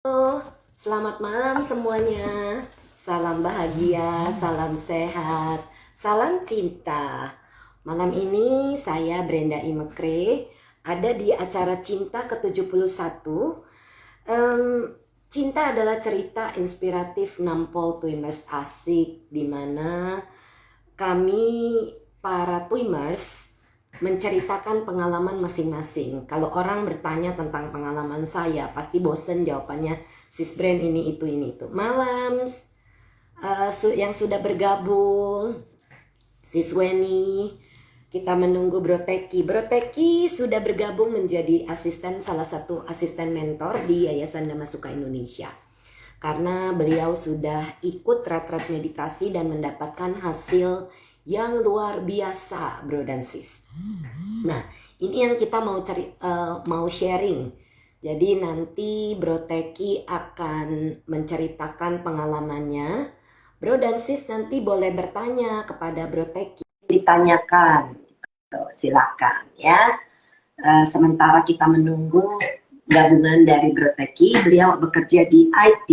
Halo, selamat malam semuanya. Salam bahagia, salam sehat, salam cinta. Malam ini saya Brenda Imekre ada di acara Cinta ke-71. Em, Cinta adalah cerita inspiratif nampol Twimmers asik di mana kami para Twimmers menceritakan pengalaman masing-masing. Kalau orang bertanya tentang pengalaman saya, pasti bosen jawabannya sis brand ini itu. Malam yang sudah bergabung, sis Weni, kita menunggu Bro Teki. Bro Teki sudah bergabung menjadi salah satu asisten mentor di Yayasan Damasuka Indonesia. Karena beliau sudah ikut retret meditasi dan mendapatkan hasil yang luar biasa, bro dan sis. Nah, ini yang kita mau sharing. Jadi nanti Bro Teki akan menceritakan pengalamannya. Bro dan sis nanti boleh bertanya kepada Bro Teki. Ditanyakan, silakan ya. Sementara kita menunggu gabungan dari Bro Teki, beliau bekerja di IT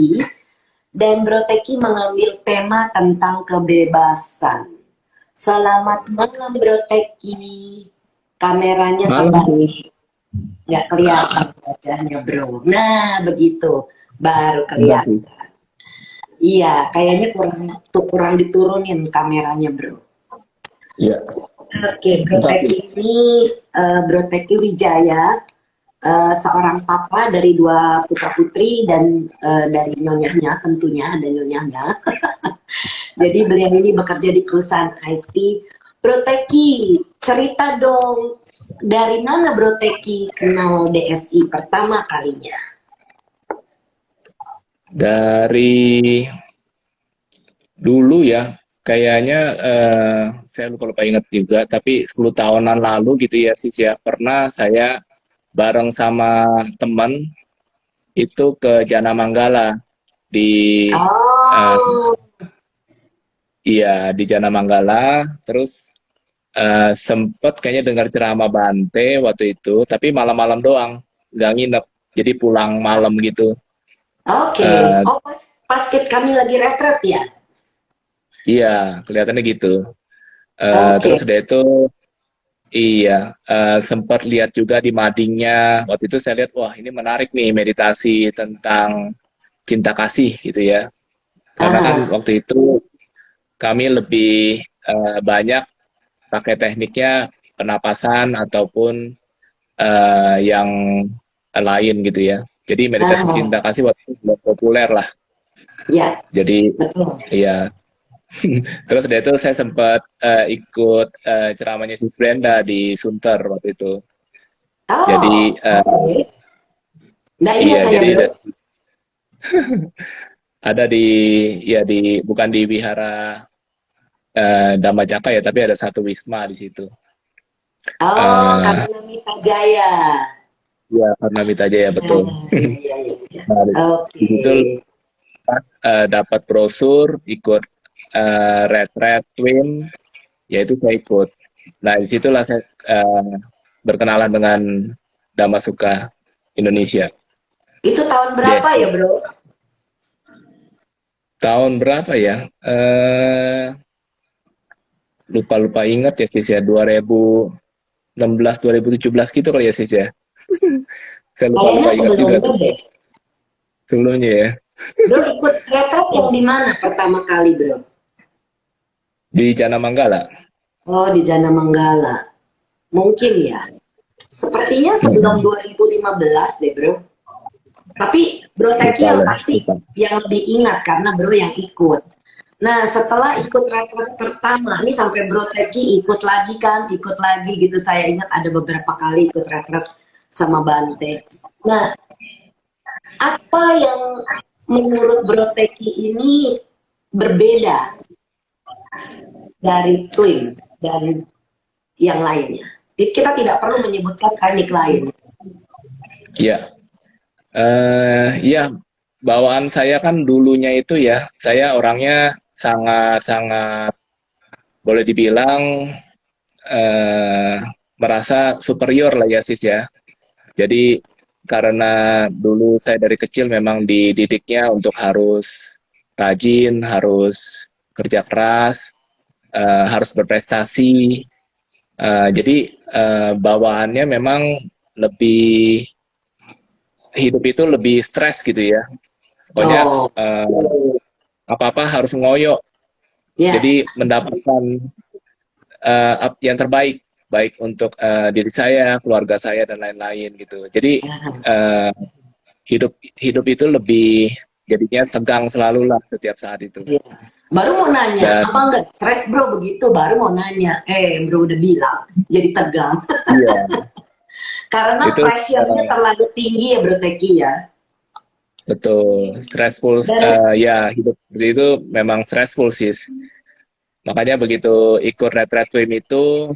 dan Bro Teki mengambil tema tentang kebebasan. Selamat malam Bro Teki. Kameranya Malam. kembali nggak kelihatan wajahnya Bro. Nah begitu baru Enggak sih. kelihatan. Iya, kayaknya kurang diturunin kameranya Bro. Iya, Oke, Bro enggak sih. Teki ini Bro Teki Wijaya, seorang papa dari dua putra putri dan dari nyonyahnya, tentunya ada nyonyahnya. Jadi beliau ini bekerja di perusahaan IT. Bro Teki, cerita dong, dari mana Bro Teki kenal DSI pertama kalinya? Dari dulu ya, kayaknya saya lupa-lupa ingat juga, tapi 10 tahunan lalu gitu ya, Sis ya. Pernah saya bareng sama teman itu ke Jana Manggala di eh, Oh, iya di Jana Manggala, terus sempet kayaknya dengar ceramah Bante waktu itu, tapi malam-malam doang, nggak nginep. Jadi pulang malam gitu. oke. Eh, Oh, pas kami lagi retret ya? Iya, kelihatannya gitu. Oke. Terus udah itu, iya, sempat lihat juga di madingnya. Waktu itu saya lihat, wah ini menarik nih meditasi tentang cinta kasih gitu ya. Karena kan Aha. waktu itu kami lebih banyak pakai tekniknya penapasan ataupun yang lain gitu ya. Jadi meditasi cinta Aha. kasih waktu itu belum populer lah. Ya, Jadi, betul. iya. Terus dari itu saya sempat ikut ceramahnya Sis Brenda di Sunter waktu itu. Jadi Oh, oke. Nggak ingat iya, saya, jadi Bro. ada di ya di bukan di Wihara Dhamma ya, tapi ada satu wisma di situ. Oh, Eh karena Mita Jaya. ya karena Mita Jaya betul. Nah, iya, iya, iya, iya. Nah, di Oke. situ pas dapat brosur ikut retret twin, yaitu saya ikut. Nah, disitulah saya berkenalan dengan Damasuka Indonesia. Itu tahun berapa Yes. ya, Bro? Tahun berapa ya? Lupa-lupa ingat ya sis ya, 2016, 2017 gitu kali ya sis ya. Saya Kayaknya lupa-lupa ingat sebelum juga tuh deh. sebelumnya ya. Bro ikut retret yang di mana pertama kali, Bro? Di Jana Manggala. Oh, di Jana Manggala. Mungkin ya. Sepertinya sebelum Hmm. 2015 deh, Bro. Tapi Bro Teki Lupa yang lah, pasti lupa. yang lebih ingat karena Bro yang ikut. Nah, setelah ikut retret pertama, ini sampai Bro Teki ikut lagi kan, ikut lagi gitu. Saya ingat ada beberapa kali ikut retret sama Bante. Nah, apa yang menurut Bro Teki ini berbeda dari Twin dan yang lainnya? Kita tidak perlu menyebutkan teknik lain. Ya, ya bawaan saya kan dulunya itu ya, saya orangnya sangat-sangat boleh dibilang eh, merasa superior lah ya sis ya. Jadi karena dulu saya dari kecil memang dididiknya untuk harus rajin, harus kerja keras, harus berprestasi. Jadi bawaannya memang lebih hidup itu lebih stres gitu ya. Pokoknya Oh, apa-apa harus ngoyo. ya. Jadi mendapatkan yang terbaik, baik untuk diri saya, keluarga saya dan lain-lain gitu. Jadi eh, hidup hidup itu lebih jadinya tegang selalu lah setiap saat itu. Iya. Baru mau nanya, Dan apa enggak stres bro begitu? Baru mau nanya, bro udah bilang, jadi tegang. iya Karena itu pressure-nya terlalu tinggi ya bro Teki ya. betul stressful Dan, ya hidup seperti itu memang stressful sis. Makanya begitu ikut retret swim itu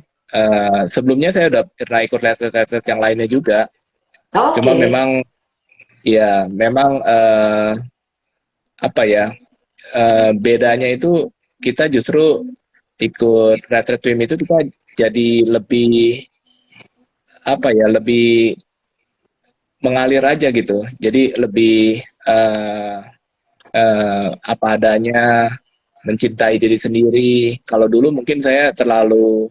sebelumnya saya udah pernah ikut retret yang lainnya juga. Cuma oke, memang ya memang apa ya bedanya itu kita justru ikut retret swim itu kita jadi lebih apa ya lebih mengalir aja gitu. Jadi lebih apa adanya, mencintai diri sendiri. Kalau dulu mungkin saya terlalu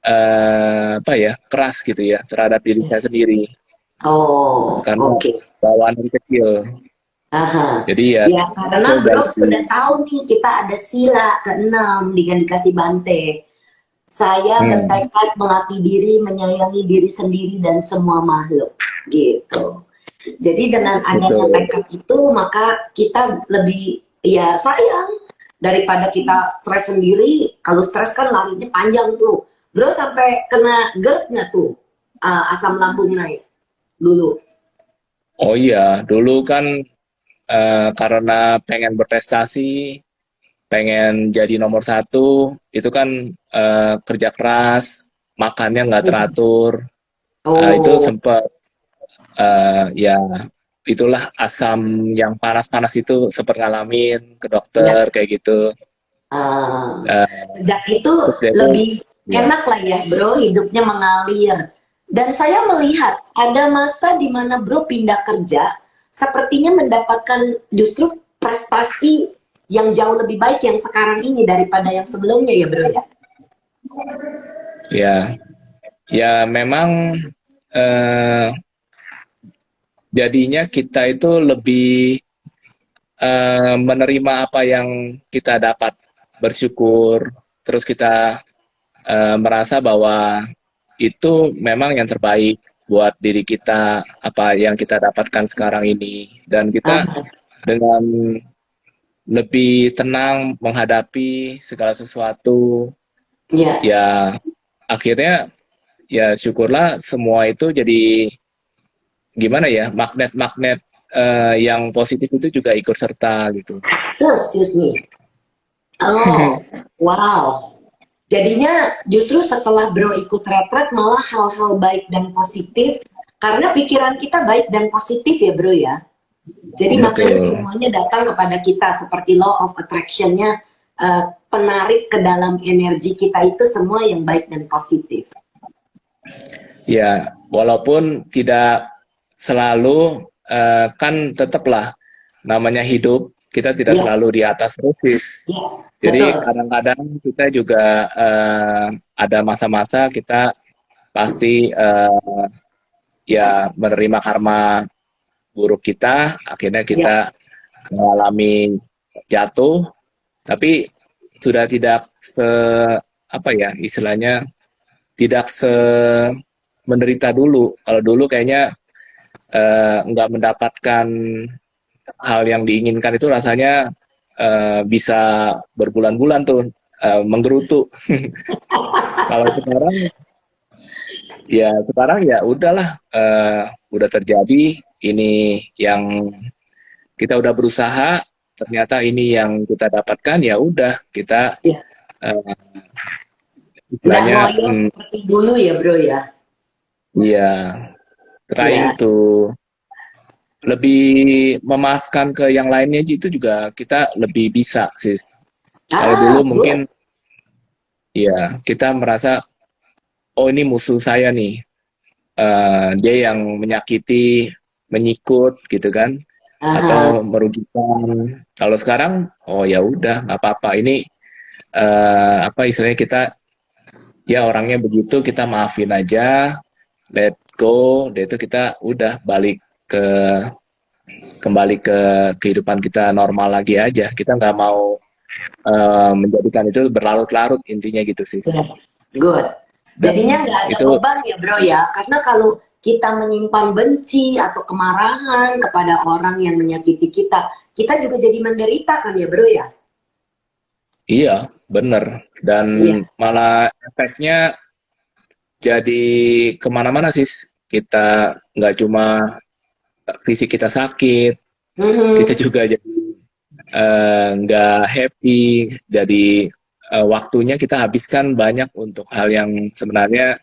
apa ya keras gitu ya terhadap diri saya sendiri oh karena oke. bawaan dari kecil. Aha. Jadi ya Ya karena saya bro ganti. sudah tahu nih kita ada sila keenam dikasih Bante. Saya Hmm, bertekad mengabdi diri, menyayangi diri sendiri dan semua makhluk. Gitu. Jadi dengan adanya betul. tekad itu maka kita lebih ya sayang daripada kita stres sendiri. Kalau stres kan larinya panjang tuh. Bro sampai kena GERD nggak tuh? Asam lambung naik dulu. Oh iya, dulu kan karena pengen berprestasi, pengen jadi nomor satu, itu kan kerja keras, makannya nggak teratur, itu Oh, sempat ya itulah asam yang panas-panas itu sempat ngalamin ke dokter ya. kayak gitu. Eh, Sejak itu terus dia itu lebih ya, enak lah ya bro, hidupnya mengalir. Dan saya melihat ada masa di mana bro pindah kerja, sepertinya mendapatkan justru prestasi yang jauh lebih baik yang sekarang ini daripada yang sebelumnya ya bro ya. ya, ya memang eh, jadinya kita itu lebih menerima apa yang kita dapat, bersyukur, terus kita merasa bahwa itu memang yang terbaik buat diri kita, apa yang kita dapatkan sekarang ini, dan kita Ah, dengan lebih tenang menghadapi segala sesuatu, ya, ya akhirnya ya syukurlah semua itu jadi gimana ya magnet-magnet yang positif itu juga ikut serta gitu. oh, excuse me. Oh, wow. Jadinya justru setelah bro ikut retret malah hal-hal baik dan positif karena pikiran kita baik dan positif ya bro ya. Jadi makanya Betul. semuanya datang kepada kita seperti law of attraction-nya penarik ke dalam energi kita itu semua yang baik dan positif. Ya, walaupun tidak selalu kan tetaplah namanya hidup kita tidak Ya, selalu di atas terus sih. ya, Jadi betul. kadang-kadang kita juga ada masa-masa kita pasti ya menerima karma buruk kita, akhirnya Ya, kita mengalami jatuh, tapi sudah tidak se apa ya istilahnya tidak se menderita dulu. Kalau dulu kayaknya nggak mendapatkan hal yang diinginkan itu rasanya bisa berbulan-bulan tuh menggerutu. Kalau sekarang ya udahlah udah terjadi ini yang kita udah berusaha ternyata ini yang kita dapatkan ya udah kita ya. uh, Nggak istilahnya ngoyo seperti dulu ya bro ya. ya trying Ya. to lebih memaafkan ke yang lainnya itu juga kita lebih bisa sis. Kalau Ah, dulu good. mungkin ya kita merasa oh ini musuh saya nih. Dia yang menyakiti menyikut gitu kan, Aha. atau merugikan. Kalau sekarang, oh ya udah nggak apa-apa. Ini apa istilahnya kita ya orangnya begitu kita maafin aja, let go, dan itu kita udah balik ke kembali ke kehidupan kita normal lagi aja. Kita nggak mau menjadikan itu berlarut-larut intinya gitu sih. Yes, good. Dan Jadinya nggak ada itu beban ya bro ya, karena kalau kita menyimpan benci atau kemarahan kepada orang yang menyakiti kita, kita juga jadi menderita kan ya bro ya? iya bener. Dan Iya. malah efeknya jadi kemana-mana sih. Kita nggak cuma fisik kita sakit, kita Mhm. juga jadi nggak happy, jadi waktunya kita habiskan banyak untuk hal yang sebenarnya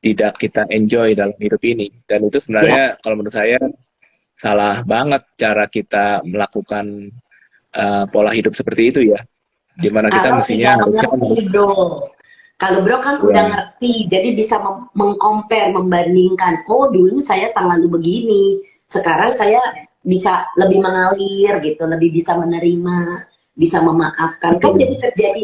tidak kita enjoy dalam hidup ini. Dan itu Ya. sebenarnya kalau menurut saya salah banget cara kita melakukan pola hidup seperti itu ya. Dimana kita Kalau tidak mestinya harusnya mengerti bro, kalau bro kan udah ya, ngerti, jadi bisa mengcompare, membandingkan. Oh dulu saya terlalu begini, sekarang saya bisa lebih mengalir gitu, lebih bisa menerima, bisa memaafkan. Kan jadi betul. terjadi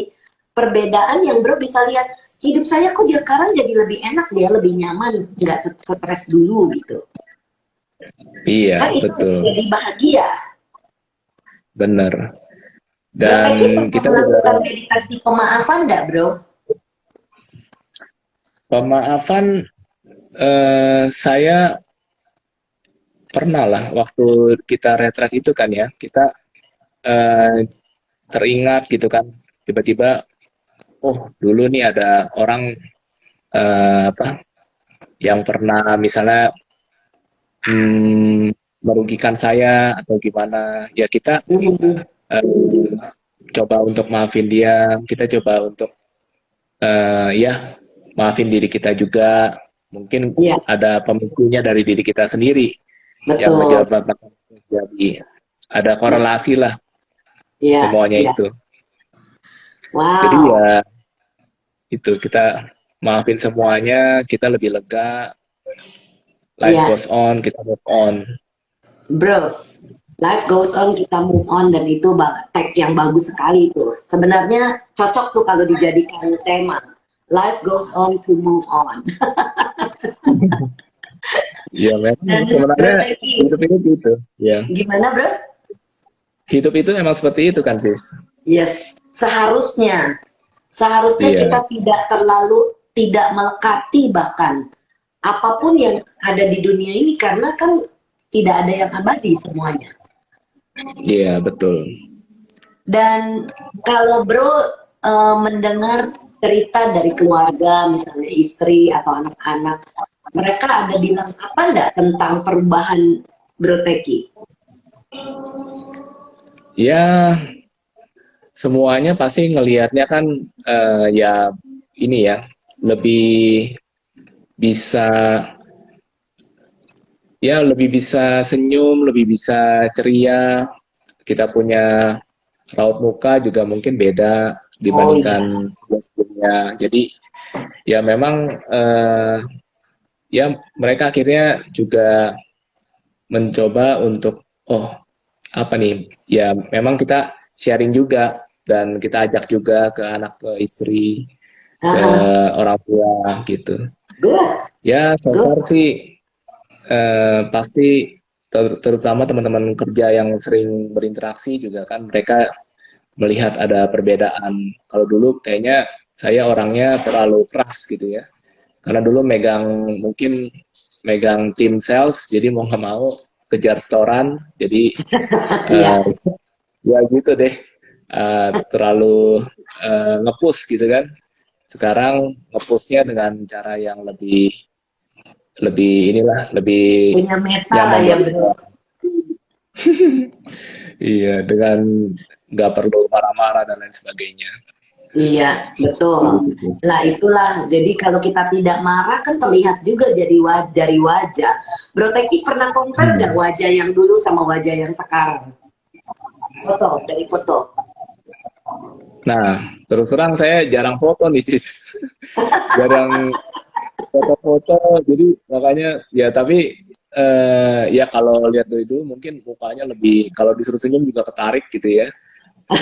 perbedaan yang bro bisa lihat, hidup saya kok sekarang jadi lebih enak ya, lebih nyaman, nggak stres dulu gitu. Iya, Kan itu betul. jadi bahagia. Bener. Bro Dan Teki pernah kita juga melakukan meditasi pemaafan nggak bro? pemaafan saya pernah lah waktu kita retret itu kan ya, kita eh, teringat gitu kan, tiba-tiba, oh dulu nih ada orang apa yang pernah misalnya merugikan saya atau gimana, ya kita Mhm. eh, coba untuk maafin dia, kita coba untuk ya maafin diri kita juga, mungkin Iya, ada pemicunya dari diri kita sendiri yang betul. menyebabkan jadi ada korelasi lah Iya, semuanya iya. itu. Jadi Wow. ya itu kita maafin semuanya, kita lebih lega, life Iya, goes on, kita move on. bro. Life goes on, kita move on dan itu tag yang bagus sekali itu. Sebenarnya cocok tuh kalau dijadikan tema. Life goes on to move on. Ya memang Dan bro sebenarnya Teki, hidup ini gitu. Ya, gimana bro? hidup itu emang seperti itu kan sis. Yes, seharusnya Iya, kita tidak terlalu tidak melekati bahkan apapun yang ada di dunia ini karena kan tidak ada yang abadi semuanya. iya betul. Dan kalau bro mendengar cerita dari keluarga, misalnya istri atau anak-anak, mereka ada bilang apa enggak tentang perubahan Bro Teki? Ya semuanya pasti ngelihatnya kan ya ini ya lebih bisa ya lebih bisa senyum, lebih bisa ceria. Kita punya raut muka juga mungkin beda Oh iya, dibandingkan sebelumnya. Jadi ya memang ya mereka akhirnya juga mencoba untuk oh apa nih ya memang kita sharing juga dan kita ajak juga ke anak ke istri ke aha, orang tua gitu. good, Ya so good, far sih pasti terutama teman-teman kerja yang sering berinteraksi juga kan mereka melihat ada perbedaan. Kalau dulu kayaknya saya orangnya terlalu keras gitu ya. Karena dulu mungkin megang tim sales, jadi mau nggak mau kejar setoran, jadi ya, uh, ya gitu deh, terlalu ngepush gitu kan. Sekarang ngepushnya dengan cara yang lebih lebih inilah lebih punya meta lah nyaman ya buat bro. semua. Iya, dengan nggak perlu marah-marah dan lain sebagainya. Iya, betul. Gitu. Lah itulah, jadi kalau kita tidak marah kan terlihat juga jadi dari wajah. Bro Teki pernah compare nggak Hmm. wajah yang dulu sama wajah yang sekarang? Foto, dari foto. Nah, terus terang saya jarang foto nih sis, jarang foto-foto, jadi makanya ya tapi ya kalau lihat dari dulu mungkin mukanya lebih, kalau disuruh senyum juga ketarik gitu ya,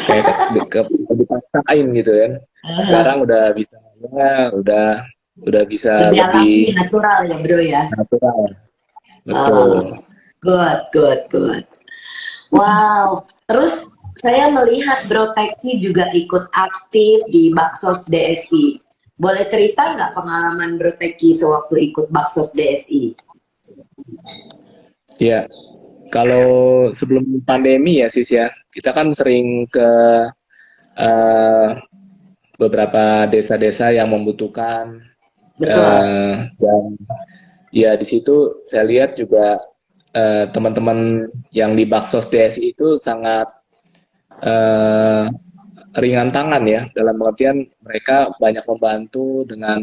kayak dipaksain gitu kan. Sekarang udah bisa, ya, udah bisa Lebih alami, lebih natural ya bro ya. natural, Oh, betul. good, good, good. Wow. Terus saya melihat Bro Teki juga ikut aktif di Baksos DSI. Boleh cerita nggak pengalaman Bro Teki sewaktu ikut Baksos DSI? Ya, kalau sebelum pandemi ya sis ya, kita kan sering ke eh, beberapa desa-desa yang membutuhkan, Betul. dan ya di situ saya lihat juga teman-teman yang di Baksos DSI itu sangat eh, ringan tangan ya, dalam pengertian mereka banyak membantu dengan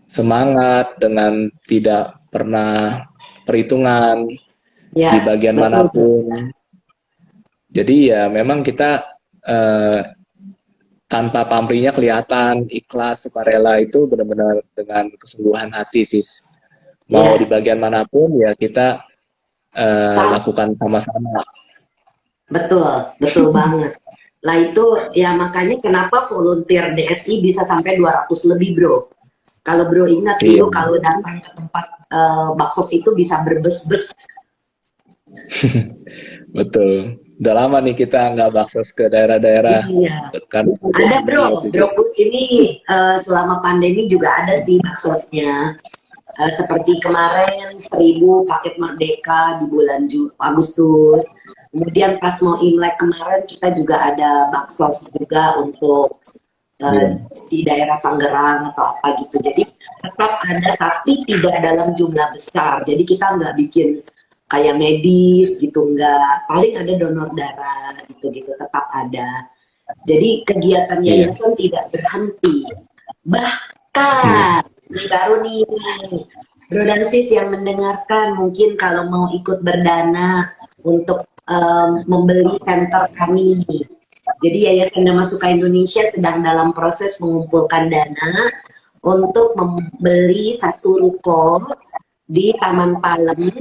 semangat, dengan tidak pernah perhitungan di Ya, bagian betul. manapun. Jadi ya memang kita eh, tanpa pamrihnya kelihatan ikhlas, sukarela itu benar-benar dengan kesungguhan hati sis. Mau di Ya, bagian manapun ya kita sama. lakukan sama-sama. Betul, betul banget. Lah itu ya makanya kenapa volunteer DSI bisa sampai 200 lebih, Bro. Kalau Bro ingat Iya, dulu kalau datang ke tempat baksos itu bisa berbes-bes. betul. Udah lama nih kita nggak baksos ke daerah-daerah Iya. kan Ada ini ya bro, sis ya. Brokus ini selama pandemi juga ada sih baksosnya. Seperti kemarin 1000 paket merdeka di bulan Agustus. Kemudian pas mau Imlek kemarin kita juga ada baksos juga untuk Iya. di daerah Tangerang atau apa gitu. Jadi tetap ada tapi tidak dalam jumlah besar. Jadi kita nggak bikin kayak medis gitu, nggak. Paling ada donor darah gitu-gitu tetap ada. Jadi kegiatan Iya. yayasan tidak berhenti. Hmm. Bahkan, ini baru nih, Bro dan Sis yang mendengarkan, mungkin kalau mau ikut berdana untuk membeli center kami ini. Jadi Yayasan Dhamma Suka Indonesia sedang dalam proses mengumpulkan dana untuk membeli satu ruko di Taman Palem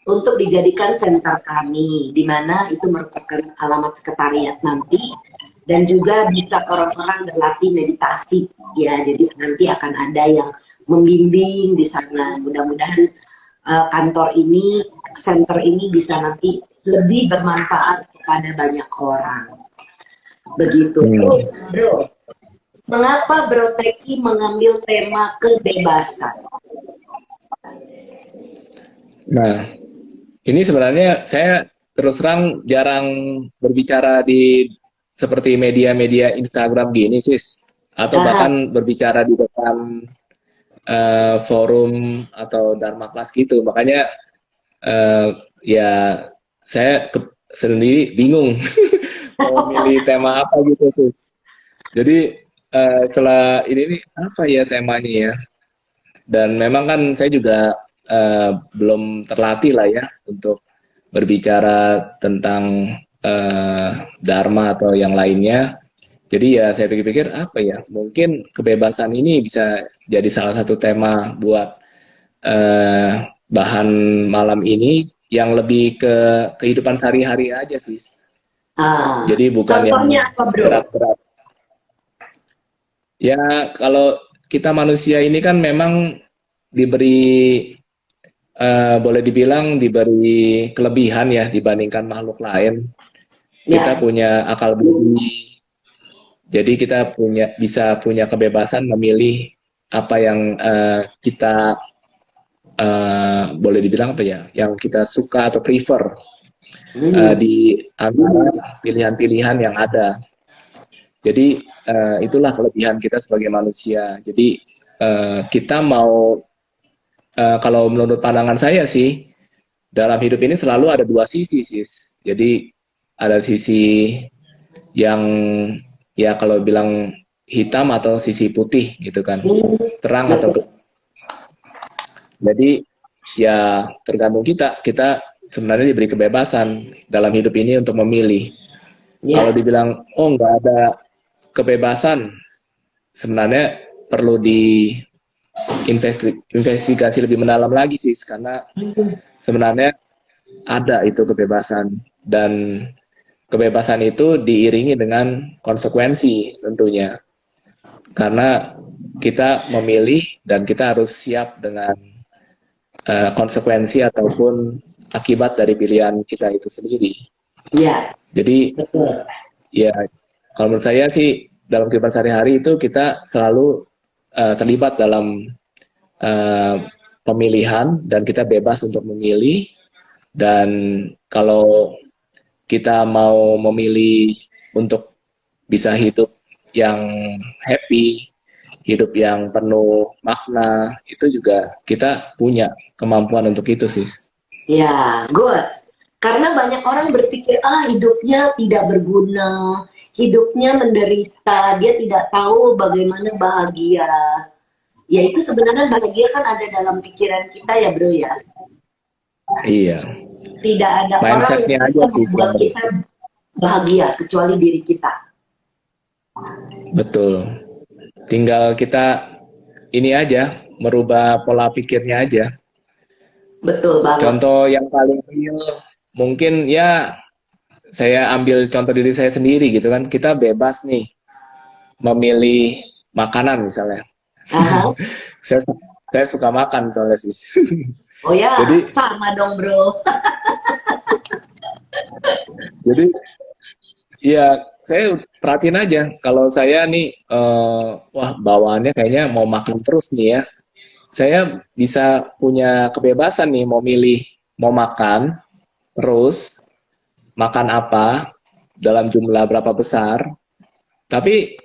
untuk dijadikan center kami, di mana itu merupakan alamat sekretariat nanti dan juga bisa orang-orang berlatih meditasi ya. Jadi nanti akan ada yang membimbing di sana. Mudah-mudahan kantor ini, center ini bisa nanti lebih bermanfaat kepada banyak orang. Begitu. Hmm. Terus, Bro, mengapa Bro Teki mengambil tema kebebasan? Nah, ini sebenarnya saya terus terang jarang berbicara di seperti media-media Instagram gini sis, atau Aha, bahkan berbicara di depan forum atau Dharma kelas gitu. Makanya eh, ya saya sendiri bingung mau milih tema apa gitu sis. Jadi setelah ini nih apa ya temanya ya? Dan memang kan saya juga belum terlatih lah ya untuk berbicara tentang Dharma atau yang lainnya. Jadi ya saya pikir-pikir apa ya, mungkin kebebasan ini bisa jadi salah satu tema buat bahan malam ini yang lebih ke kehidupan sehari-hari aja sih. Jadi bukan yang contohnya apa, Bro? berat-berat. Ya kalau kita manusia ini kan memang diberi boleh dibilang diberi kelebihan ya dibandingkan makhluk lain. Kita Ya, punya akal budi, jadi kita bisa punya kebebasan memilih apa yang kita boleh dibilang apa ya, yang kita suka atau prefer hmm. di antara pilihan-pilihan yang ada. Jadi itulah kelebihan kita sebagai manusia. Jadi kita mau kalau menurut pandangan saya sih dalam hidup ini selalu ada dua sisi sis. Jadi ada sisi yang ya kalau bilang hitam atau sisi putih gitu kan, terang atau Betul. jadi ya tergantung kita sebenarnya diberi kebebasan dalam hidup ini untuk memilih. Kalau Ya, dibilang oh nggak ada kebebasan, sebenarnya perlu investigasi lebih mendalam lagi sih, karena sebenarnya ada itu kebebasan, dan kebebasan itu diiringi dengan konsekuensi tentunya, karena kita memilih dan kita harus siap dengan konsekuensi ataupun akibat dari pilihan kita itu sendiri. Iya, Jadi betul. ya, kalau menurut saya sih dalam kehidupan sehari-hari itu kita selalu terlibat dalam uh, pemilihan, dan kita bebas untuk memilih. Dan kalau kita mau memilih untuk bisa hidup yang happy, hidup yang penuh makna, itu juga kita punya kemampuan untuk itu sih. Ya, good. Karena banyak orang berpikir, hidupnya tidak berguna, hidupnya menderita, dia tidak tahu bagaimana bahagia. Ya itu sebenarnya bahagia kan ada dalam pikiran kita ya bro ya. Iya, Tidak ada orang yang mindsetnya aja bisa sih. membuat kita bahagia kecuali diri kita. Betul. Tinggal kita ini aja, merubah pola pikirnya aja. Betul banget. Contoh yang paling real, mungkin ya saya ambil contoh diri saya sendiri gitu kan. Kita bebas nih memilih makanan misalnya. Aha. saya, saya suka makan soalnya sih. Oh ya, Jadi sama dong bro. jadi ya saya perhatiin aja, kalau saya nih wah bawaannya kayaknya mau makan terus nih ya. Saya bisa punya kebebasan nih mau milih mau makan terus, makan apa, dalam jumlah berapa besar. Tapi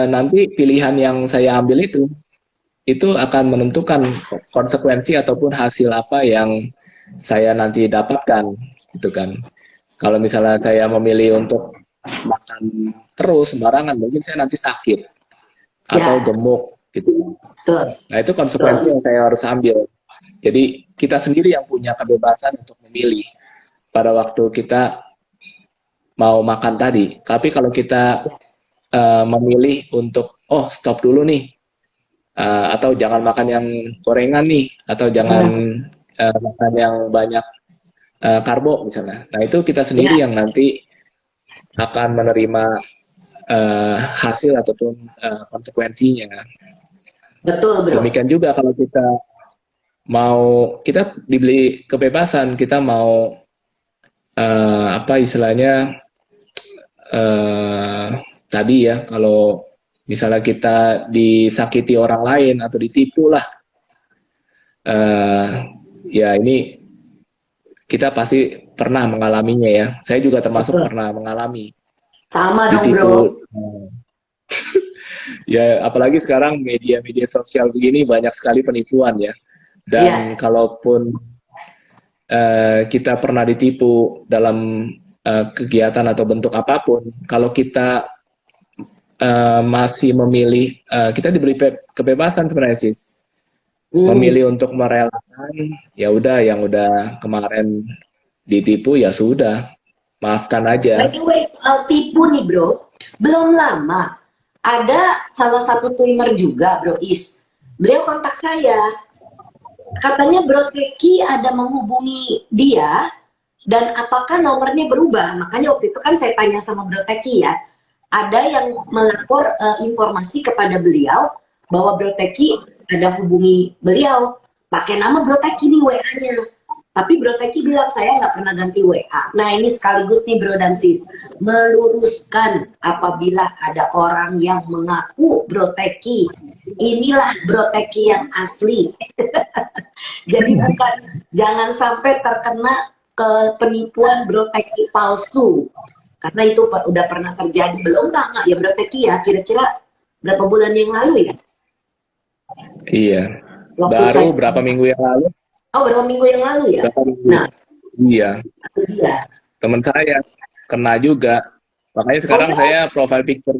nanti pilihan yang saya ambil itu akan menentukan konsekuensi ataupun hasil apa yang saya nanti dapatkan, gitu kan. Kalau misalnya saya memilih untuk makan terus sembarangan, mungkin saya nanti sakit atau Ya, gemuk, gitu. betul. Nah, itu konsekuensi Betul. yang saya harus ambil. Jadi kita sendiri yang punya kebebasan untuk memilih pada waktu kita mau makan tadi. Tapi kalau kita memilih untuk stop dulu nih, atau jangan makan yang gorengan nih, atau jangan Nah, makan yang banyak karbo misalnya. Nah, itu kita sendiri ya, yang nanti akan menerima hasil ataupun konsekuensinya. betul bro. Demikian juga kalau kita diberi kebebasan, kita mau apa istilahnya, tadi ya, kalau misalnya kita disakiti orang lain atau ditipu lah, ya ini kita pasti pernah mengalaminya ya. Saya juga termasuk Betul. pernah mengalami Sama dong bro. ditipu. Ya, apalagi sekarang media-media sosial begini banyak sekali penipuan ya. Dan Iya, kalaupun kita pernah ditipu dalam kegiatan atau bentuk apapun, kalau kita masih memilih, kita diberi kebebasan sebenarnya sis, memilih untuk merelakan, ya udah, yang udah kemarin ditipu ya sudah, maafkan By aja. the way, soal tipu nih bro, belum lama ada salah satu twinner juga bro Is. Beliau kontak saya, katanya Bro Teki ada menghubungi dia dan apakah nomornya berubah. Makanya waktu itu kan saya tanya sama Bro Teki ya, ada yang melapor informasi kepada beliau bahwa Bro Teki ada hubungi beliau pakai nama Bro Teki nih WA-nya. Tapi Bro Teki bilang saya nggak pernah ganti WA. Nah ini sekaligus nih Bro dan Sis, meluruskan apabila ada orang yang mengaku Bro Teki, inilah Bro Teki yang asli. Jadi bukan, jangan sampai terkena ke penipuan Bro Teki palsu. Karena itu udah pernah terjadi, belum nggak ya Bro Teki ya, kira-kira berapa bulan yang lalu ya? Iya, Waktu saya, baru berapa minggu yang lalu, berapa minggu yang lalu ya? berapa minggu, Nah, iya, itu dia. teman saya kena juga. Makanya Oh sekarang ya? saya profile picture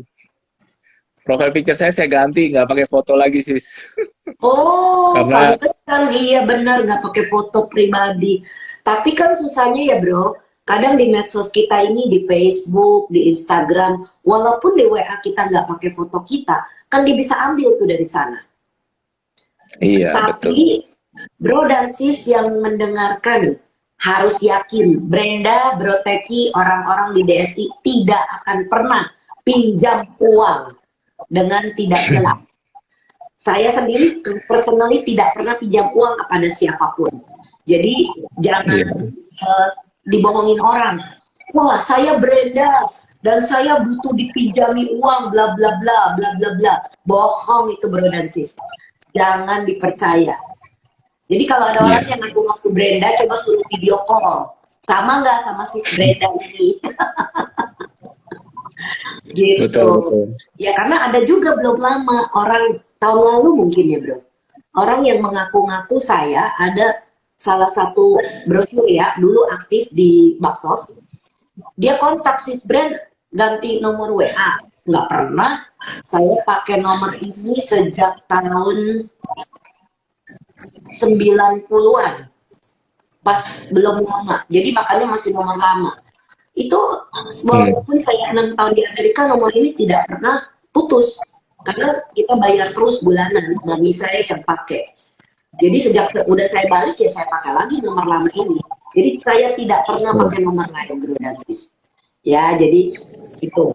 saya ganti, nggak pakai foto lagi sis. Oh, Karena pantesan iya benar nggak pakai foto pribadi. Tapi kan susahnya ya bro, kadang di medsos kita ini di Facebook, di Instagram, walaupun di WA kita nggak pakai foto kita, kan dia bisa ambil tuh dari sana. iya betul. Tapi Bro dan sis yang mendengarkan harus yakin Brenda, Bro Teki, orang-orang di DSI tidak akan pernah pinjam uang dengan tidak jelas. Saya sendiri personally tidak pernah pinjam uang kepada siapapun. Jadi jangan Iya, dibohongin orang. Wah, saya Brenda dan saya butuh dipinjami uang bla bla bla bla bla bla. Bohong itu bro dan sis. Jangan dipercaya. Jadi kalau ada orang iya, yang ngaku-ngaku Brenda, coba suruh video call. Sama nggak sama sis Brenda ini? Gitu. betul, betul. Ya karena ada juga belum lama orang tahun lalu mungkin ya bro. Orang yang mengaku-ngaku saya ada salah satu brosur ya dulu aktif di Baksos. Dia kontak si brand ganti nomor WA. Nggak pernah. Saya pakai nomor ini sejak tahun 90-an. Pas belum lama. Jadi makanya masih nomor lama. Itu Hmm. walaupun saya 6 tahun di Amerika, nomor ini tidak pernah putus. Karena kita bayar terus bulanan. Mami saya yang pakai. Jadi sejak udah saya balik ya saya pakai lagi nomor lama ini. Jadi saya tidak pernah Hmm. pakai nomor lain bro dan sis. Ya jadi itu.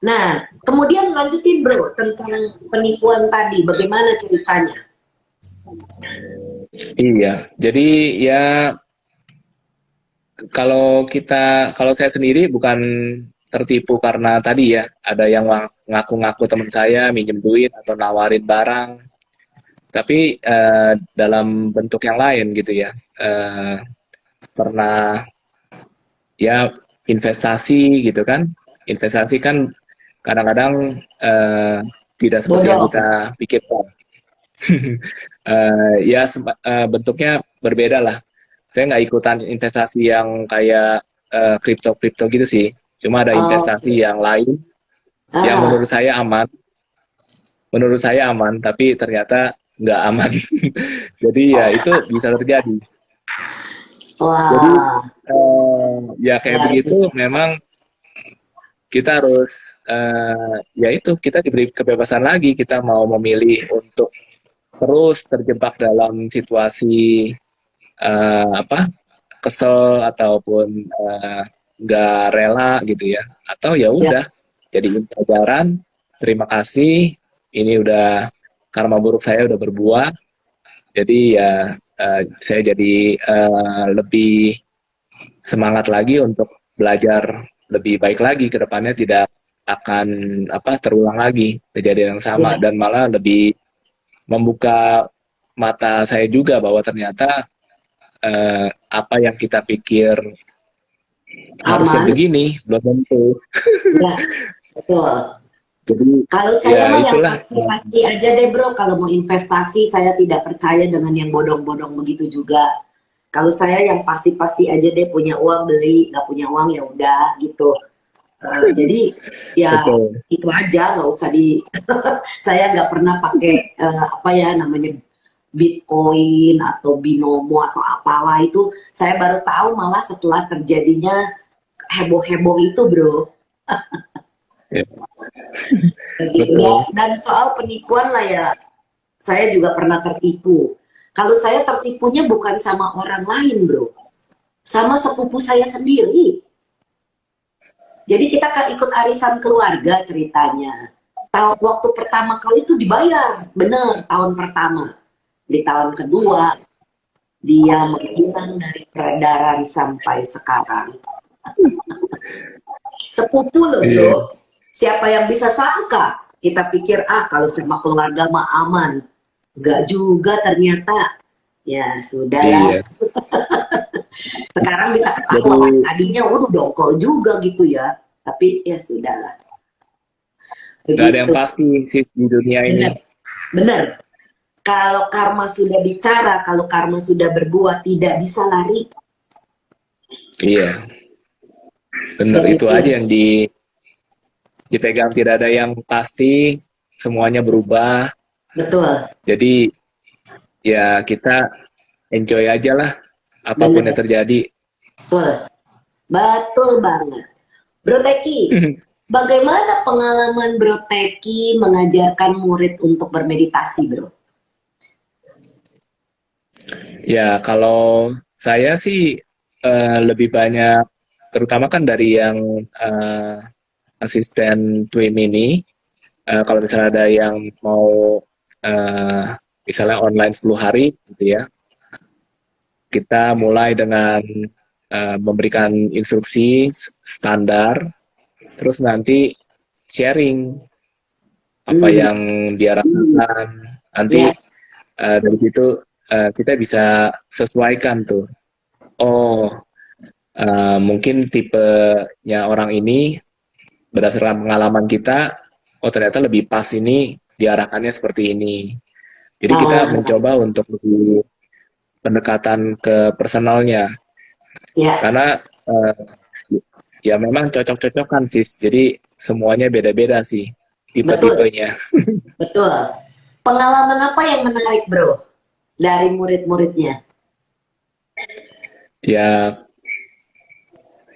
Nah kemudian lanjutin bro tentang penipuan tadi. Bagaimana ceritanya? Iya, jadi ya kalau saya sendiri bukan tertipu karena tadi ya ada yang ngaku-ngaku teman saya minjem duit atau nawarin barang, tapi dalam bentuk yang lain gitu ya. Eh, Pernah ya investasi gitu kan. Investasi kan kadang-kadang tidak seperti yang Bodoh. kita pikirkan. Ya bentuknya berbeda lah. Saya nggak ikutan investasi yang kayak kripto-kripto gitu sih. Cuma ada investasi Oke. yang lain yang Ah, menurut saya aman, tapi ternyata nggak aman. Jadi ya itu bisa terjadi. Jadi wah, ya kayak luar begitu biasa. memang kita harus ya itu kita diberi kebebasan lagi kita mau memilih untuk terus terjebak dalam situasi apa kesel ataupun nggak rela gitu ya atau ya Ya, udah jadiin pelajaran terima kasih ini udah karma buruk saya udah berbuah jadi ya saya jadi lebih semangat lagi untuk belajar lebih baik lagi ke depannya tidak akan apa terulang lagi kejadian yang sama ya, dan malah lebih membuka mata saya juga bahwa ternyata apa yang kita pikir harusnya aman. begini belum tentu. Ya, betul. Jadi Kalau saya ya mah yang itulah. pasti-pasti aja deh bro, kalau mau investasi saya tidak percaya dengan yang bodong-bodong begitu juga. Kalau saya yang pasti-pasti aja deh punya uang beli, nggak punya uang ya udah gitu. Jadi ya Betul. itu aja, nggak usah di. Saya nggak pernah pakai apa ya namanya Bitcoin atau binomo atau apalah itu. Saya baru tahu malah setelah terjadinya heboh-heboh itu bro. Ya, Begitu ya. betul. Dan soal penipuan lah ya, saya juga pernah tertipu. Kalau saya tertipunya bukan sama orang lain, bro. Sama sepupu saya sendiri. Jadi kita kan ikut arisan keluarga ceritanya. Waktu pertama kali itu dibayar, bener, tahun pertama. Di tahun kedua, dia menghilang dari peredaran sampai sekarang. Sepupu loh, bro. Iya, Siapa yang bisa sangka? Kita pikir, ah kalau sama keluarga mah aman. Enggak juga ternyata. Ya, sudahlah. iya. Sekarang bisa Jadi ketahuan. Tadinya waduh dongkol juga gitu ya. Tapi ya sudahlah. nggak ada yang Begitu. pasti sih di dunia ini. Benar. Benar. Kalau karma sudah bicara, kalau karma sudah berbuat, tidak bisa lari. Iya, benar itu Begitu. aja yang dipegang tidak ada yang pasti, semuanya berubah. Betul. Jadi ya kita enjoy aja lah apapun yang Benar. terjadi. Betul. Betul banget. Bro Teki, bagaimana pengalaman Bro Teki mengajarkan murid untuk bermeditasi, Bro? Ya, kalau saya sih lebih banyak, terutama kan dari yang eh, asisten twin ini, kalau misalnya ada yang mau eh, misalnya online 10 hari gitu ya, kita mulai dengan memberikan instruksi standar, terus nanti sharing apa Hmm, yang dia rasakan. Nanti ya, dari situ kita bisa sesuaikan tuh. Oh, mungkin tipenya orang ini berdasarkan pengalaman kita, oh ternyata lebih pas ini diarahkannya seperti ini. Jadi kita ah, mencoba untuk lebih pendekatan ke personalnya, ya, karena eh, ya memang cocok-cocokan sih. Jadi semuanya beda-beda sih betul, tipe-tipenya. betul. Pengalaman apa yang menarik, Bro, dari murid-muridnya? Ya,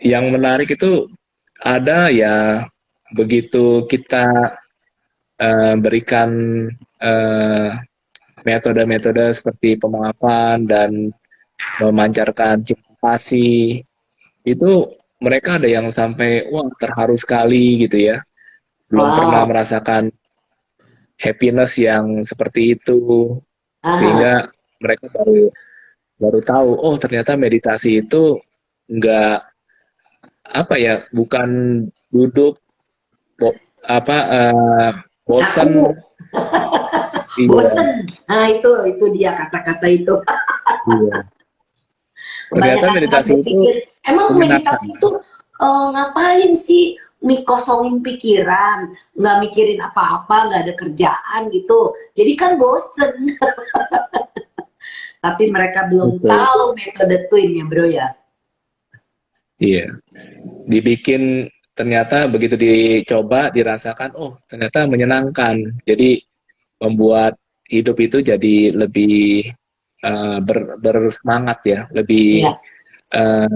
yang menarik itu ada ya begitu kita berikan eh, metode-metode seperti pemaafan dan memancarkan cinta kasih, itu mereka ada yang sampai wah terharu sekali gitu ya, belum pernah Wow, merasakan happiness yang seperti itu, aha, sehingga mereka baru baru tahu oh ternyata meditasi itu nggak apa ya, bukan duduk apa bosen. aku Iya, bosen. Nah, itu dia kata-kata itu. iya, ternyata Kebanyakan orang meditasi itu berpikir, emang menyenangkan. meditasi itu ngapain sih? Kosongin pikiran, nggak mikirin apa-apa, nggak ada kerjaan gitu. Jadi kan bosen. Tapi mereka belum Betul. tahu metode twin ya, Bro ya. Iya, dibikin ternyata begitu dicoba dirasakan oh ternyata menyenangkan, jadi membuat hidup itu jadi lebih bersemangat ya, lebih Iya,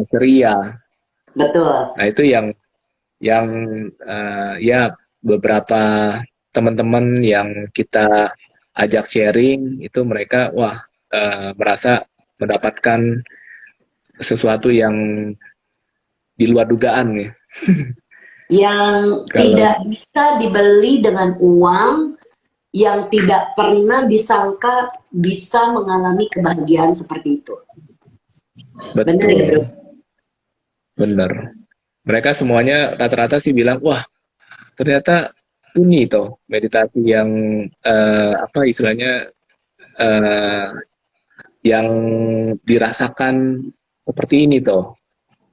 ceria. betul. Nah itu yang ya beberapa teman-teman yang kita ajak sharing itu mereka wah merasa mendapatkan sesuatu yang di luar dugaan ya. Yang Kalau tidak bisa dibeli dengan uang, yang tidak pernah disangka bisa mengalami kebahagiaan seperti itu. Benar ya, Bro? betul, bener. Mereka semuanya rata-rata sih bilang, wah ternyata ini toh meditasi yang apa istilahnya eh, yang dirasakan seperti ini toh.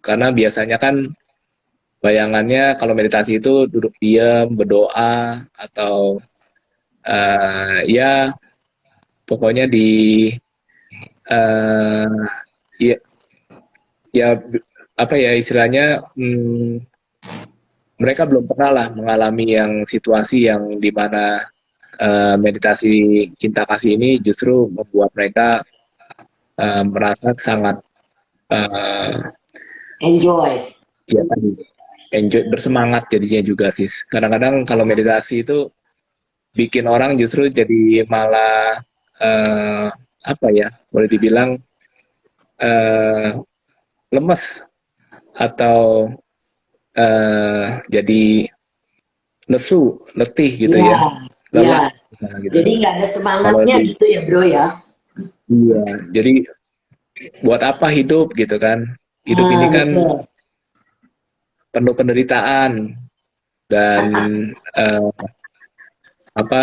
Karena biasanya kan bayangannya kalau meditasi itu duduk diam, berdoa, atau ya pokoknya di eh, ya, ya apa ya istilahnya mereka belum pernah lah mengalami yang situasi yang dimana meditasi cinta kasih ini justru membuat mereka merasa sangat uh, Enjoy. ya tadi enjoy, bersemangat jadinya juga sih. Kadang-kadang kalau meditasi itu bikin orang justru jadi malah uh, apa ya boleh dibilang uh, lemes atau jadi lesu, letih gitu Ya, ya, ya. lelah nah, gitu. Jadi nggak ada Kalau semangatnya di gitu ya, Bro ya. iya, jadi buat apa hidup gitu kan? Hidup ini Ah, kan betul. penuh penderitaan dan eh, apa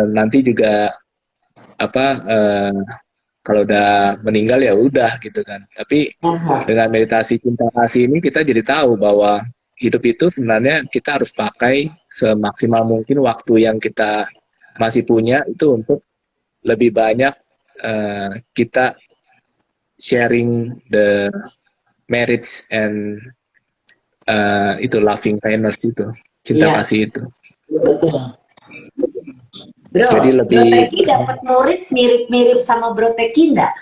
nanti juga apa kalau udah meninggal ya udah gitu kan. Tapi Aha. dengan meditasi cinta kasih ini kita jadi tahu bahwa hidup itu sebenarnya kita harus pakai semaksimal mungkin waktu yang kita masih punya itu untuk lebih banyak kita sharing the merits and itu loving kindness itu, cinta Iya, kasih itu. betul. Jadi Bro, Bro lebih Teki dapat murid mirip-mirip sama Bro Teki enggak?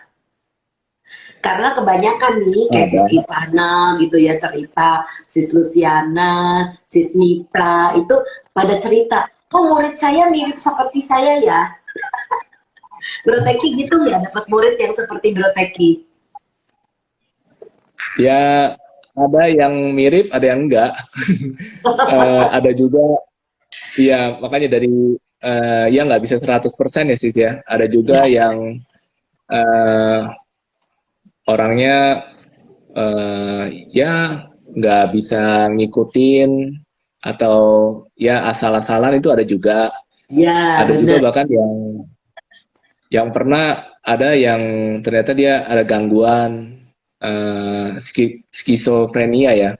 Karena kebanyakan nih kayak Sis ada. Ivana gitu ya cerita, Sis Luciana, Sis Nita itu pada cerita, oh murid saya mirip seperti saya ya. Bro Teki gitu nggak dapat murid yang seperti Bro Teki? Ya, ada yang mirip, ada yang enggak. Ada juga, ya makanya dari ya nggak bisa 100% ya sis ya. Ada juga Ya, yang eh, orangnya eh, ya nggak bisa ngikutin atau ya asal-asalan itu ada juga. ya Ada juga benar. bahkan yang pernah ada yang ternyata dia ada gangguan skizofrenia ya.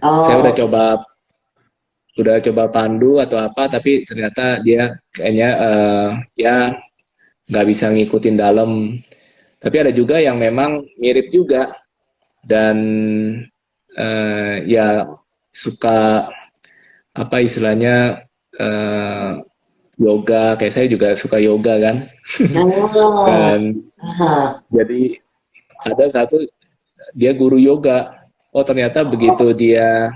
Saya Oh, udah coba pandu atau apa, tapi ternyata dia kayaknya ya nggak bisa ngikutin dalam. Tapi ada juga yang memang mirip juga dan ya suka apa istilahnya yoga. Kayak saya juga suka yoga kan. oh, Dan aha. jadi ada satu dia guru yoga. Oh ternyata begitu dia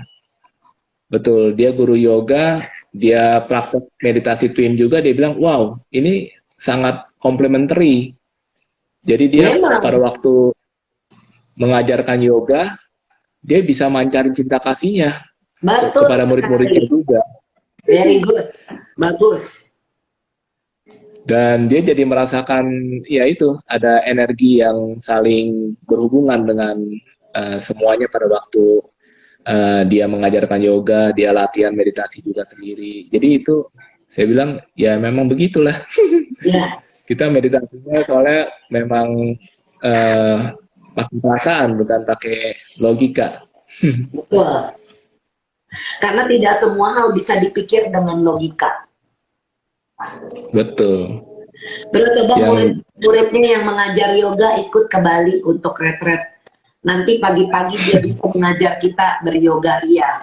betul dia guru yoga, dia praktek meditasi twin juga, dia bilang wow ini sangat complementary. Jadi dia pada Memang waktu mengajarkan yoga dia bisa mancarin cinta kasihnya betul kepada murid-muridnya sekali. juga. Very good, bagus. Dan dia jadi merasakan ya itu ada energi yang saling berhubungan dengan semuanya pada waktu dia mengajarkan yoga, dia latihan meditasi juga sendiri. Jadi itu saya bilang ya memang begitulah. Ya, Kita meditasinya soalnya memang eh, pakai perasaan bukan pakai logika. betul. Karena tidak semua hal bisa dipikir dengan logika. Betul. Bro, coba Yang muridnya yang mengajar yoga ikut ke Bali untuk retret. Nanti pagi-pagi dia bisa mengajar kita beryoga, iya.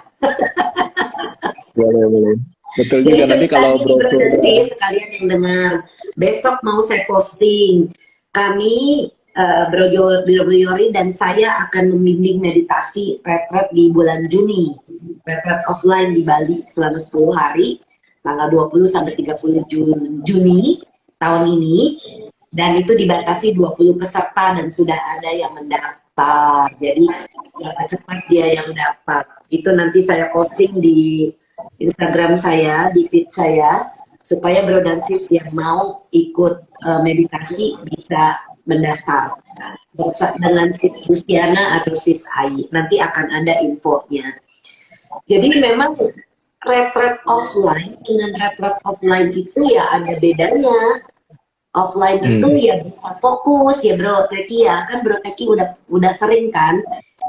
boleh boleh. Betul Jadi juga nanti kalau ceritanya nih Bro dan brosur. Sis, sekalian yang dengar. Besok mau saya posting. Kami, Bro Yori dan saya akan membimbing meditasi retret di bulan Juni. Retret offline di Bali selama 10 hari. Tanggal 20 sampai 30 Juni tahun ini. Dan itu dibatasi 20 peserta dan sudah ada yang mendaftar. Jadi berapa cepat dia yang daftar. Itu nanti saya posting di Instagram saya, di feed saya, supaya bro dan sis yang mau ikut meditasi bisa mendaftar dengan sis Luciana atau sis Ai. Nanti akan ada infonya. Jadi memang retret offline dengan retret offline itu ya ada bedanya. Offline itu Hmm. ya bisa fokus ya bro Teki ya, kan bro Teki udah sering kan.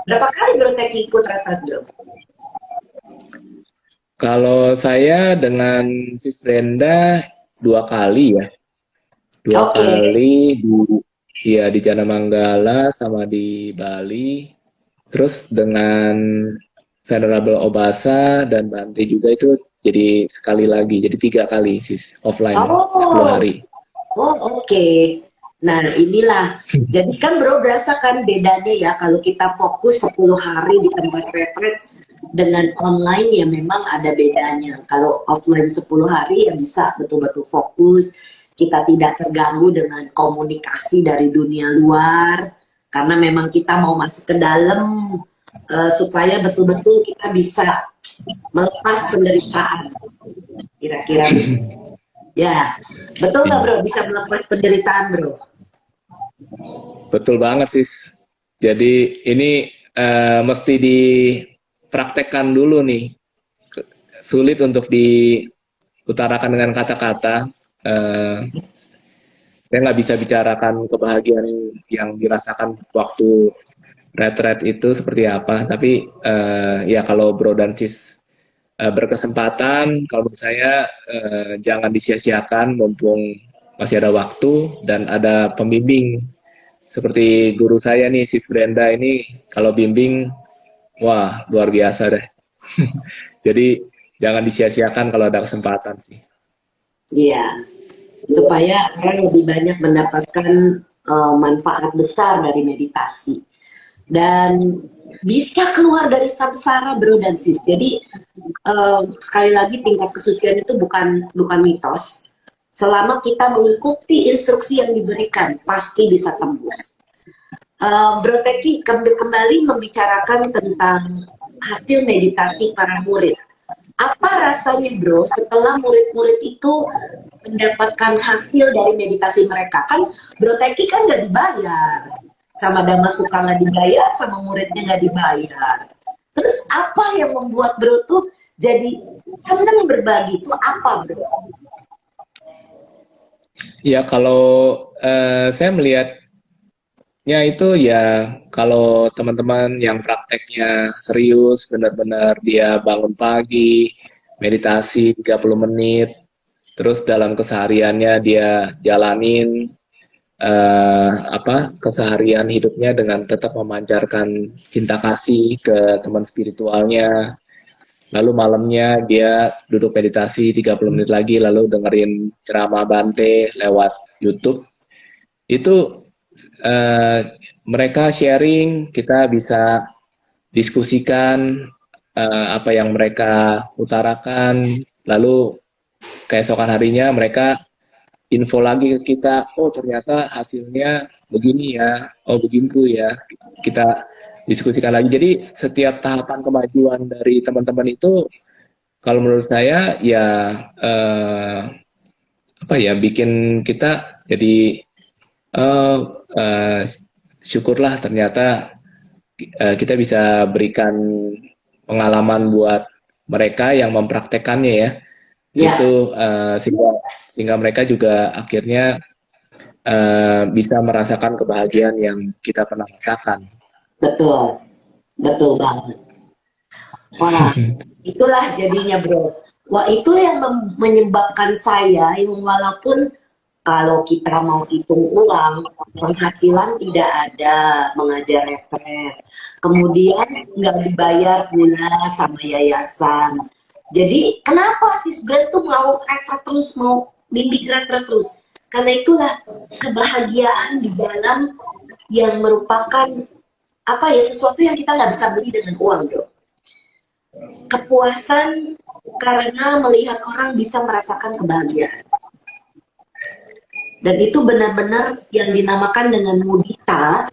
Berapa kali bro Teki ikut retret bro? Kalau saya dengan Sis Brenda 2 kali ya, dua Oke. kali di Janamanggala sama di Bali. Terus dengan Venerable Obasa dan Bante juga itu jadi sekali lagi, jadi 3 kali sis offline 10 Oh, hari. oh oke. Nah inilah, jadi kan bro berasa kan bedanya ya kalau kita fokus 10 hari di tempat retret dengan online ya memang ada bedanya. Kalau offline 10 hari ya bisa betul-betul fokus, kita tidak terganggu dengan komunikasi dari dunia luar, karena memang kita mau masuk ke dalam supaya betul-betul kita bisa melepas penderitaan. Kira-kira ya, betul nggak Iya. bro? Bisa melepas penderitaan bro? Betul banget sis. Jadi ini mesti dipraktekkan dulu nih. Sulit untuk diutarakan dengan kata-kata. Eh, saya nggak bisa bicarakan kebahagiaan yang dirasakan waktu retret itu seperti apa. Tapi ya kalau bro dan sis berkesempatan, kalau menurut saya jangan disia-siakan mumpung masih ada waktu dan ada pembimbing seperti guru saya nih, Sis Brenda ini kalau bimbing, wah luar biasa deh. Jadi jangan disia-siakan kalau ada kesempatan sih. Iya, supaya orang lebih banyak mendapatkan manfaat besar dari meditasi dan bisa keluar dari samsara bro dan sis. Jadi sekali lagi tingkat kesucian itu bukan mitos. Selama kita mengikuti instruksi yang diberikan, pasti bisa tembus. Bro Teki kembali membicarakan tentang hasil meditasi para murid. Apa rasanya bro setelah murid-murid itu mendapatkan hasil dari meditasi mereka? Kan Bro Teki kan nggak dibayar, sama Dhamma Suka nggak dibayar, sama muridnya nggak dibayar. Terus apa yang membuat bro tuh jadi senang berbagi itu apa bro? Ya kalau saya melihatnya itu ya kalau teman-teman yang prakteknya serius, benar-benar dia bangun pagi, meditasi 30 menit, terus dalam kesehariannya dia jalanin keseharian hidupnya dengan tetap memancarkan cinta kasih ke teman spiritualnya. Lalu malamnya dia duduk meditasi 30 menit lagi, lalu dengerin ceramah Bante lewat YouTube. Itu mereka sharing, kita bisa diskusikan apa yang mereka utarakan, lalu keesokan harinya mereka info lagi ke kita, oh ternyata hasilnya begini ya, oh begitu ya, kita diskusikan lagi. Jadi setiap tahapan kemajuan dari teman-teman itu, kalau menurut saya ya bikin kita jadi syukurlah ternyata kita bisa berikan pengalaman buat mereka yang mempraktekannya ya. Itu sehingga mereka juga akhirnya bisa merasakan kebahagiaan yang kita pernah rasakan. Betul, betul banget. Wah, itulah jadinya bro. Wah itu yang menyebabkan saya yang walaupun kalau kita mau hitung uang, penghasilan tidak ada, mengajar retret, kemudian nggak dibayar pula sama yayasan. Jadi kenapa sis Brand tuh mau retret terus, mau bimbing retret terus? Karena itulah kebahagiaan di dalam yang merupakan sesuatu yang kita nggak bisa beli dengan uang bro. Kepuasan karena melihat orang bisa merasakan kebahagiaan. Dan itu benar-benar yang dinamakan dengan mudita,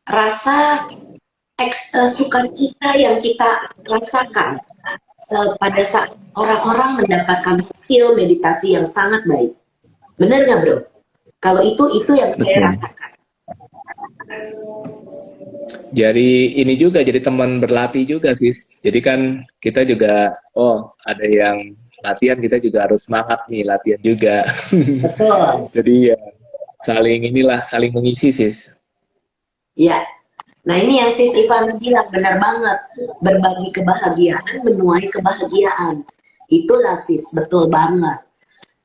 rasa sukacita yang kita rasakan pada saat orang-orang mendapatkan hasil meditasi yang sangat baik. Benar nggak bro? Kalau itu yang saya rasakan. Jadi ini juga jadi teman berlatih juga sis. Jadi kan kita juga ada yang latihan, kita juga harus semangat nih latihan juga. Betul. Jadi ya saling mengisi sis. Ya. Nah ini yang sis Ivana bilang benar banget. Berbagi kebahagiaan menuai kebahagiaan. Itulah sis, betul banget.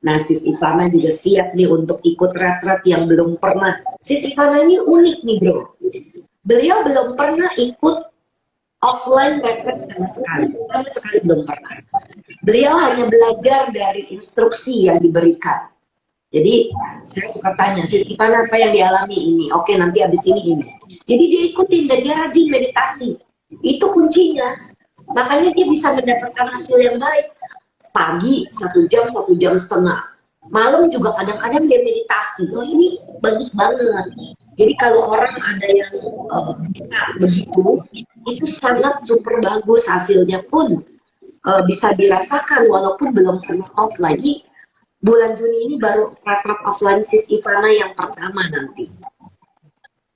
Nah sis Ivana juga siap nih untuk ikut retret yang belum pernah. Sis Ivana ini unik nih bro. Beliau belum pernah ikut offline retret sama sekali belum pernah. Beliau hanya belajar dari instruksi yang diberikan. Jadi saya suka tanya, sis Ivana apa yang dialami ini? Oke nanti abis ini. Jadi dia ikutin dan dia rajin meditasi. Itu kuncinya. Makanya dia bisa mendapatkan hasil yang baik. Pagi 1 jam, 1 jam setengah. Malam juga kadang-kadang dia meditasi. Oh ini bagus banget. Jadi kalau orang ada yang bisa begitu, itu sangat super bagus hasilnya pun bisa dirasakan walaupun belum pernah offline. Jadi bulan Juni ini baru retret offline sis Ivana yang pertama nanti.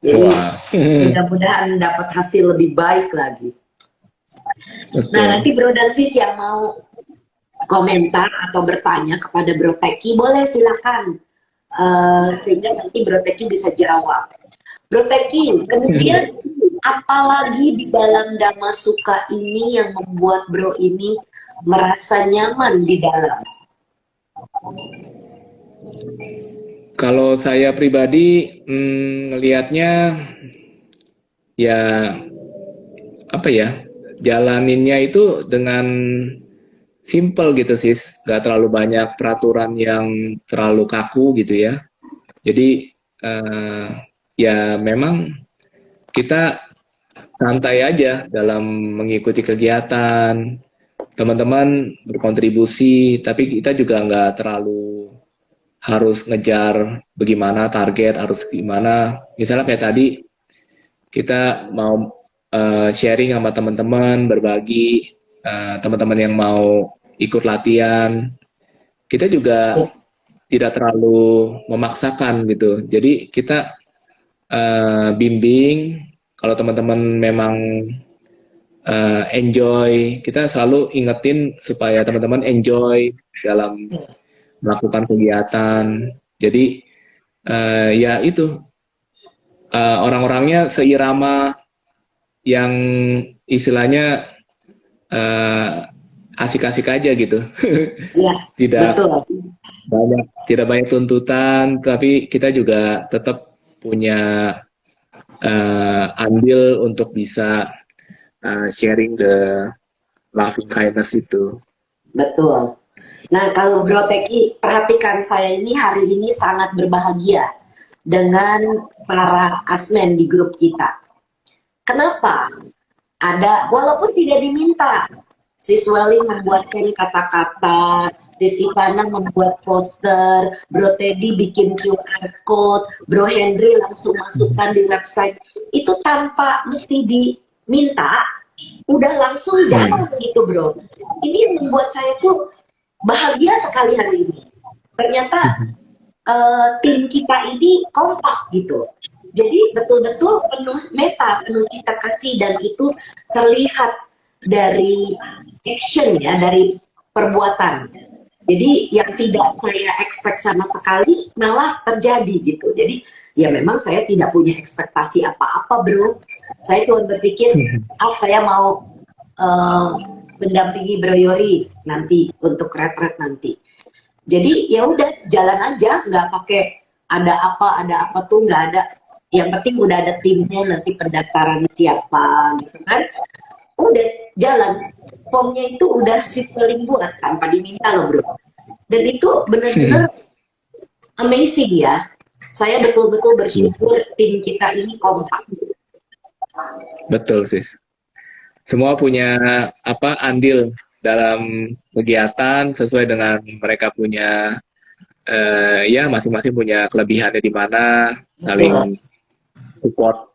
Jadi mudah-mudahan dapat hasil lebih baik lagi. Betul. Nah nanti bro dan sis yang mau komentar atau bertanya kepada Bro Teki boleh silakan. Sehingga nanti Bro Teki bisa jawab. Bro Teki, kemudian apalagi di dalam Dhamma Suka ini yang membuat Bro ini merasa nyaman di dalam? Kalau saya pribadi ngelihatnya ya jalaninnya itu dengan simple gitu sis, gak terlalu banyak peraturan yang terlalu kaku gitu ya. Jadi ya memang kita santai aja dalam mengikuti kegiatan, teman-teman berkontribusi, tapi kita juga nggak terlalu harus ngejar bagaimana target, harus gimana. Misalnya kayak tadi kita mau sharing sama teman-teman, berbagi, teman-teman yang mau ikut latihan, kita juga tidak terlalu memaksakan gitu. Jadi kita bimbing, kalau teman-teman memang enjoy, kita selalu ingetin supaya teman-teman enjoy dalam melakukan kegiatan. Jadi ya itu orang-orangnya seirama yang istilahnya eh, asik-asik aja gitu. Iya, Tidak betul. tidak banyak tuntutan, tapi kita juga tetap punya andil untuk bisa sharing the loving kindness itu. Betul. Nah, kalau Bro Teki, perhatikan saya ini hari ini sangat berbahagia dengan para asmen di grup kita. Kenapa? Ada, walaupun tidak diminta, si Swelling membuatkan kata-kata, si Ivana membuat poster, Bro Teddy bikin QR code, Bro Henry langsung masukkan di website. Itu tanpa mesti diminta, udah langsung jalan gitu Bro. Ini yang membuat saya tuh bahagia sekali hari ini. Ternyata tim kita ini kompak gitu. Jadi betul-betul penuh meta, penuh cita kasih, dan itu terlihat dari action ya, dari perbuatan. Jadi yang tidak saya expect sama sekali malah terjadi gitu. Jadi ya memang saya tidak punya ekspektasi apa-apa Bro. Saya cuma berpikir, saya mau mendampingi Bro Yori nanti untuk retret nanti. Jadi ya udah jalan aja, nggak pakai ada apa tuh nggak ada. Yang penting udah ada timnya, nanti pendaftaran siapa gitu kan. Udah jalan. Formnya itu udah si Swelling buat tanpa diminta loh Bro. Dan itu benar-benar amazing ya. Saya betul-betul bersyukur tim kita ini kompak. Betul, sis. Semua punya andil dalam kegiatan sesuai dengan mereka punya ya masing-masing punya kelebihannya di mana, saling support.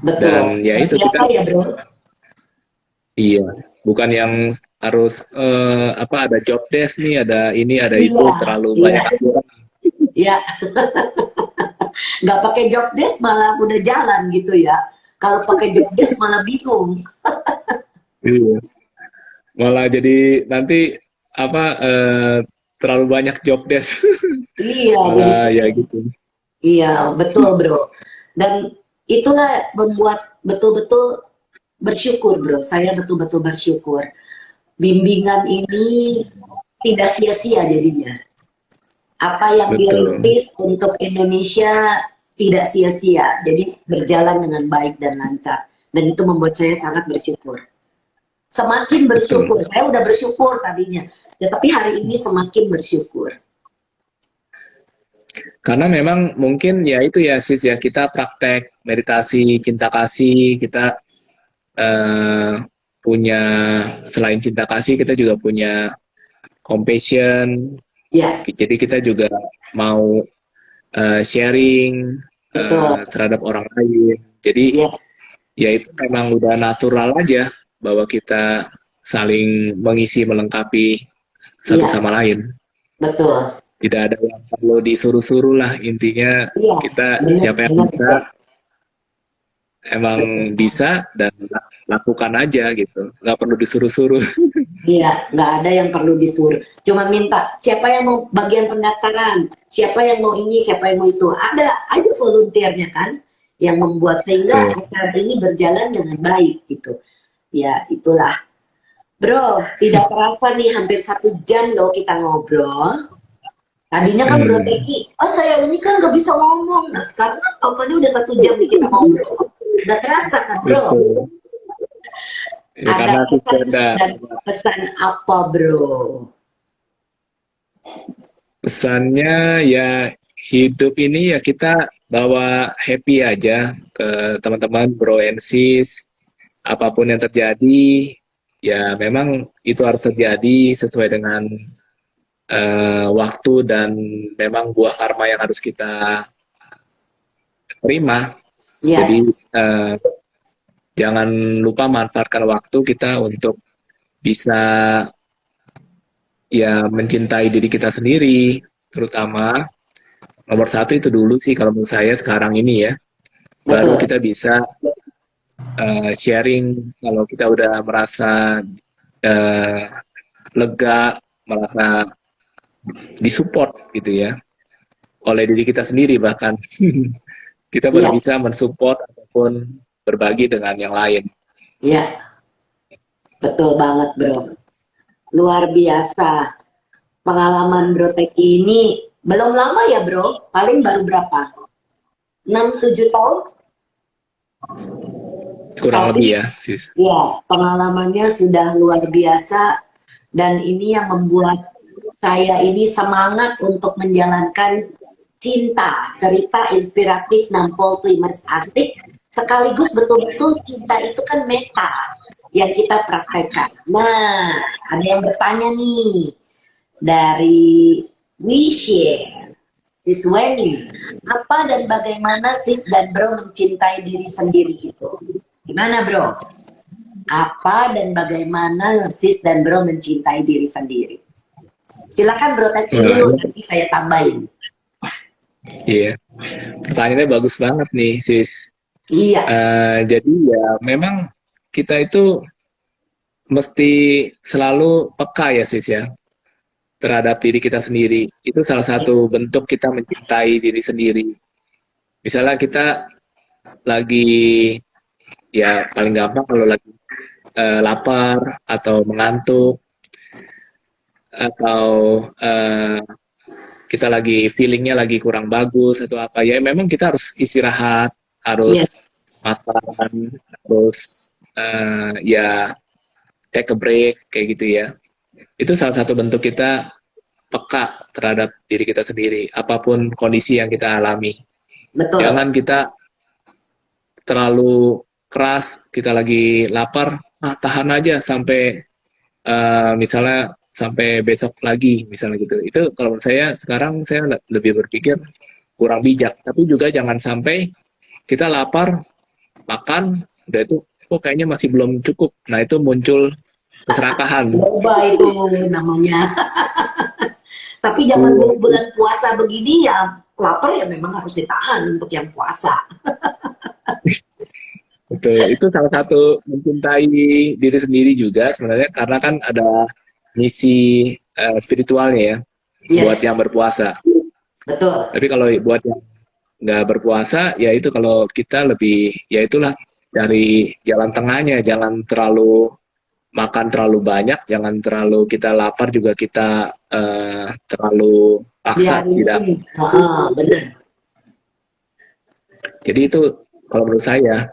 Betul. Dan ya itu kita ya Bro. iya, bukan yang harus ada job desk nih, ada ini, ada Iya, itu, terlalu iya. banyak aturan. Iya. Nggak pakai job desk malah udah jalan gitu ya. Kalau pakai job desk malah bingung. Iya. Malah jadi nanti terlalu banyak job desk. Iya, Malah ya gitu. iya, betul Bro. Dan itulah membuat betul-betul bersyukur Bro. Saya betul-betul bersyukur. Bimbingan ini tidak sia-sia jadinya. Apa yang Betul. dirintis untuk Indonesia tidak sia-sia. Jadi berjalan dengan baik dan lancar. Dan itu membuat saya sangat bersyukur. Semakin bersyukur. Betul. Saya udah bersyukur tadinya. Ya, tapi hari ini semakin bersyukur. Karena memang mungkin ya itu ya sis ya, kita praktek meditasi cinta kasih, kita punya, selain cinta kasih kita juga punya compassion. Ya, Jadi kita juga mau sharing betul. terhadap orang lain. Jadi Ya, ya itu memang udah natural aja bahwa kita saling mengisi melengkapi satu iya, sama lain. betul. Tidak ada yang perlu disuruh-suruh lah, intinya Iya, kita benar, siapa yang benar, bisa emang bisa dan lakukan aja gitu, nggak perlu disuruh-suruh. iya, nggak ada yang perlu disuruh. Cuma minta, siapa yang mau bagian pendaftaran, siapa yang mau ini, siapa yang mau itu. Ada aja volunteernya kan, yang membuat sehingga acara ini berjalan dengan baik gitu. Ya, itulah. Bro, tidak terasa nih hampir 1 jam loh kita ngobrol. Tadinya kan Bro Teki, oh saya ini kan nggak bisa ngomong. Nah sekarang kan totalnya udah 1 jam nih kita ngobrol. Udah terasa kan Bro? Betul. Ya, Ada karena pesan kita dan pesan apa Bro? pesannya ya, hidup ini ya kita bawa happy aja ke teman-teman bro and sis. Apapun yang terjadi ya memang itu harus terjadi sesuai dengan waktu dan memang buah karma yang harus kita terima. Ya, Jadi jangan lupa manfaatkan waktu kita untuk bisa ya mencintai diri kita sendiri, terutama nomor satu itu dulu sih kalau menurut saya sekarang ini ya. Baru betul. kita bisa sharing kalau kita udah merasa uh, lega, merasa disupport gitu ya oleh diri kita sendiri bahkan kita baru Iya, bisa mensupport ataupun berbagi dengan yang lain. iya, betul banget, Bro. Luar biasa. Pengalaman Bro Teki ini belum lama ya, Bro? Paling baru berapa? 6-7 tahun? Kurang Tapi lebih ya, sis. ya, pengalamannya sudah luar biasa dan ini yang membuat saya ini semangat untuk menjalankan cinta, cerita inspiratif Nampol Twimers Asik, sekaligus betul-betul cinta itu kan meta yang kita praktekkan. Nah, ada yang bertanya nih dari Wishy Isweni, apa dan bagaimana sih dan Bro mencintai diri sendiri itu? Gimana Bro? Apa dan bagaimana sis dan Bro mencintai diri sendiri? Silakan Bro Teki Nah, dulu, nanti saya tambahin. iya, pertanyaannya bagus banget nih, sis. Iya, Jadi ya memang kita itu mesti selalu peka ya, sis ya, terhadap diri kita sendiri. Itu salah satu bentuk kita mencintai diri sendiri. Misalnya kita lagi ya paling gampang kalau lagi lapar atau mengantuk atau kita lagi feelingnya lagi kurang bagus atau apa ya memang kita harus istirahat, yes, harus makan, harus ya take a break kayak gitu ya. Itu salah satu bentuk kita peka terhadap diri kita sendiri apapun kondisi yang kita alami. betul. Jangan kita terlalu keras, kita lagi lapar, tahan aja sampai misalnya sampai besok lagi misalnya gitu. Itu kalau menurut saya sekarang saya lebih berpikir kurang bijak. Tapi juga jangan sampai kita lapar makan udah itu kok kayaknya masih belum cukup. Nah itu muncul keserakahan. Coba itu namanya. Tapi zaman Iya, bulan puasa begini ya lapar ya memang harus ditahan untuk yang puasa. betul. Itu salah satu mencintai diri sendiri juga sebenarnya karena kan ada misi spiritualnya ya buat Yes, yang berpuasa. betul. Tapi kalau buat yang nggak berpuasa, ya itu kalau kita lebih, ya itulah dari jalan tengahnya, jangan terlalu makan terlalu banyak, jangan terlalu kita lapar juga kita terlalu paksa tidak. Biarin. Ah, benar. Jadi itu kalau menurut saya,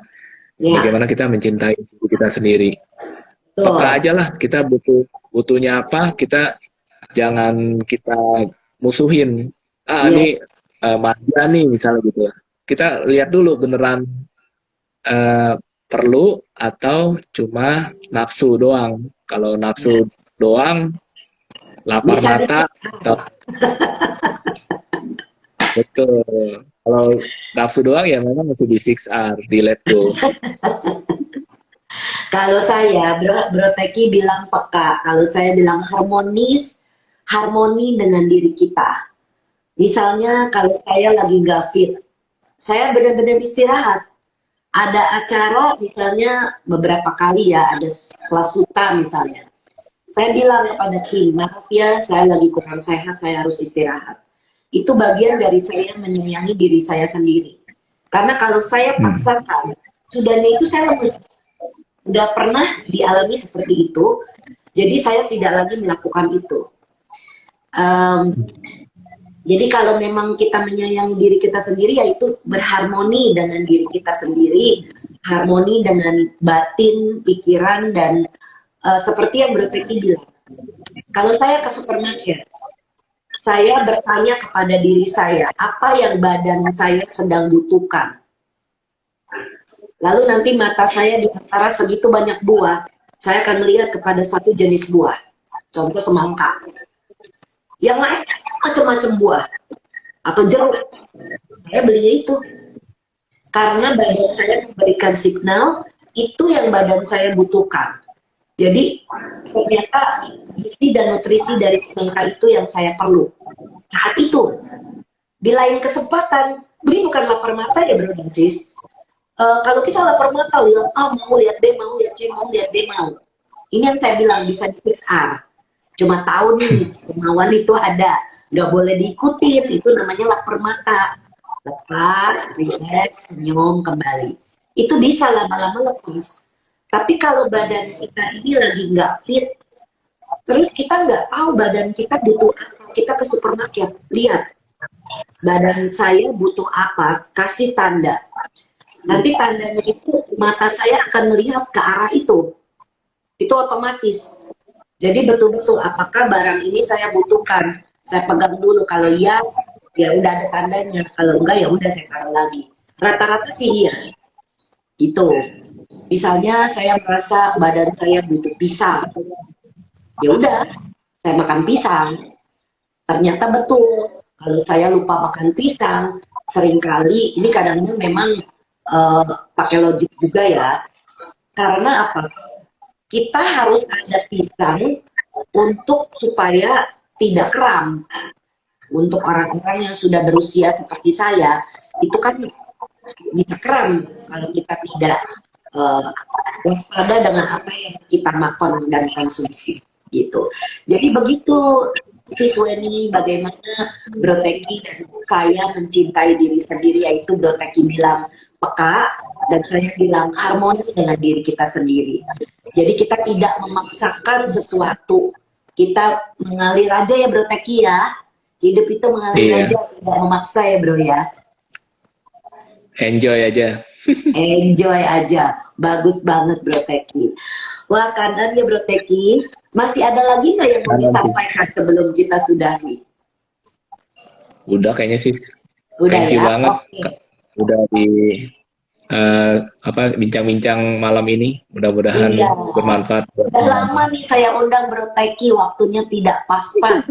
Ya, bagaimana kita mencintai diri kita sendiri. Peka betul. aja lah, kita butuhnya apa, kita jangan kita musuhin. Ah Yes. ini manja nih misalnya gitu. Kita lihat dulu beneran eh, perlu atau cuma nafsu doang. Kalau nafsu doang, lapar Bisa di mata, atau betul. Kalau nafsu doang ya memang itu di 6R, di let go. kalau saya, Bro Teki bilang peka, kalau saya bilang harmonis, harmoni dengan diri kita. Misalnya kalau saya lagi gak fit, saya benar-benar istirahat. Ada acara misalnya beberapa kali ya, ada kelas suka misalnya. Saya bilang kepada tim, maaf ya, saya lagi kurang sehat, saya harus istirahat. Itu bagian dari saya menyayangi diri saya sendiri. Karena kalau saya Hmm. paksakan, sudahnya itu saya lemes. Udah pernah dialami seperti itu, jadi saya tidak lagi melakukan itu. Um, jadi kalau memang kita menyayangi diri kita sendiri, yaitu berharmoni dengan diri kita sendiri, harmoni dengan batin, pikiran, dan seperti yang Bro Teki bilang. Kalau saya ke supermarket, saya bertanya kepada diri saya, apa yang badan saya sedang butuhkan. Lalu nanti mata saya di antara segitu banyak buah, saya akan melihat kepada satu jenis buah. Contoh semangka. Yang lain macam-macam buah atau jeruk. Saya belinya itu karena badan saya memberikan signal itu yang badan saya butuhkan. Jadi ternyata gizi dan nutrisi dari semangka itu yang saya perlu saat itu. Di lain kesempatan, beri bukan lapar mata ya bro dan sis. Kalau kita lapar mata, lihat A mau, lihat B mau, lihat C mau, lihat D mau. Ini yang saya bilang bisa di 6R. Cuma tahu nih, kemauan itu ada. Nggak boleh diikutin, itu namanya lapar mata. Lepas, relax, senyum, kembali. Itu bisa lama-lama lepas. Tapi kalau badan kita ini lagi nggak fit, terus kita nggak tahu badan kita butuh apa, kita ke supermarket, lihat badan saya butuh apa, kasih tanda. Nanti tandanya itu mata saya akan melihat ke arah itu otomatis. Jadi betul-betul apakah barang ini saya butuhkan, saya pegang dulu, kalau iya ya udah ada tandanya, kalau enggak ya udah saya taruh lagi. Rata-rata sih iya. Itu misalnya saya merasa badan saya butuh pisang, ya udah saya makan pisang. Ternyata betul kalau saya lupa makan pisang, seringkali ini kadang-kadang memang pakai logik juga ya, karena apa, kita harus ada pisang untuk supaya tidak kram. Untuk orang-orang yang sudah berusia seperti saya, itu kan bisa kram kalau kita tidak waspada dengan apa yang kita makan dan konsumsi gitu. Jadi begitu siswa ini, bagaimana Bro Teki dan saya mencintai diri sendiri, yaitu Bro Teki bilang peka dan saya bilang harmoni dengan diri kita sendiri. Jadi kita tidak memaksakan sesuatu, kita mengalir aja ya Bro Teki ya. Hidup itu mengalir aja, tidak memaksa ya Bro ya. Enjoy aja. Enjoy aja, bagus banget Bro Teki. Wah kanan ya Bro Teki, masih ada lagi nggak yang mau disampaikan sebelum kita sudahi? Udah kayaknya sih. Udah Thank you ya? banget. Okay. Udah di bincang-bincang malam ini. Mudah-mudahan bermanfaat. Udah lama nih saya undang Bro Teki, waktunya tidak pas-pas.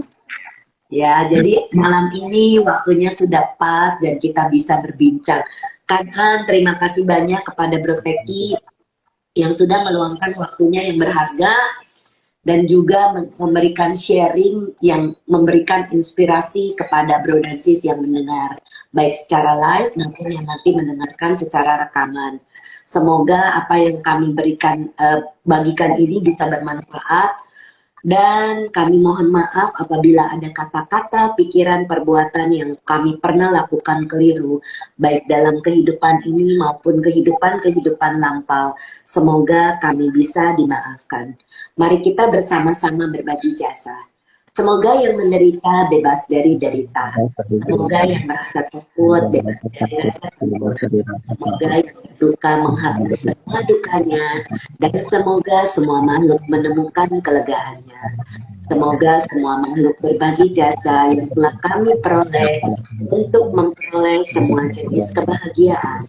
Ya, jadi malam ini waktunya sudah pas dan kita bisa berbincang. Kanan, terima kasih banyak kepada Bro Teki yang sudah meluangkan waktunya yang berharga dan juga memberikan sharing yang memberikan inspirasi kepada Bro dan Sis yang mendengar, baik secara live maupun yang nanti mendengarkan secara rekaman. Semoga apa yang kami bagikan ini bisa bermanfaat. Dan kami mohon maaf apabila ada kata-kata, pikiran, perbuatan yang kami pernah lakukan keliru, baik dalam kehidupan ini maupun kehidupan lampau. Semoga kami bisa dimaafkan. Mari kita bersama-sama berbagi jasa. Semoga yang menderita bebas dari derita. Semoga yang merasa takut bebas dari rasa takut. Semoga yang berduka menghapus semua dukanya. Dan semoga semua makhluk menemukan kelegaannya. Semoga semua makhluk berbagi jasa yang telah kami peroleh untuk memperoleh semua jenis kebahagiaan.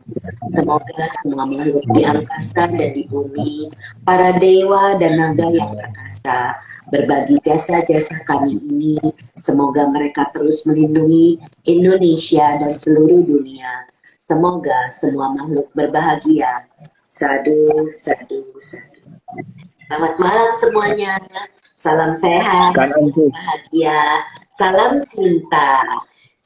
Semoga semua makhluk di angkasa dan di bumi, para dewa dan naga yang perkasa, berbagi jasa-jasa kami ini. Semoga mereka terus melindungi Indonesia dan seluruh dunia. Semoga semua makhluk berbahagia. Sadu, sadu, sadu. Selamat malam semuanya. Salam sehat, bahagia, salam cinta.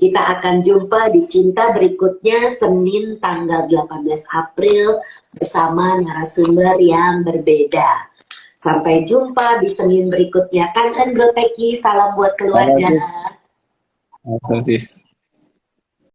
Kita akan jumpa di Cinta berikutnya Senin tanggal 18 April bersama narasumber yang berbeda. Sampai jumpa di Senin berikutnya. Kangen Bro Teki, salam buat keluarga. Sis.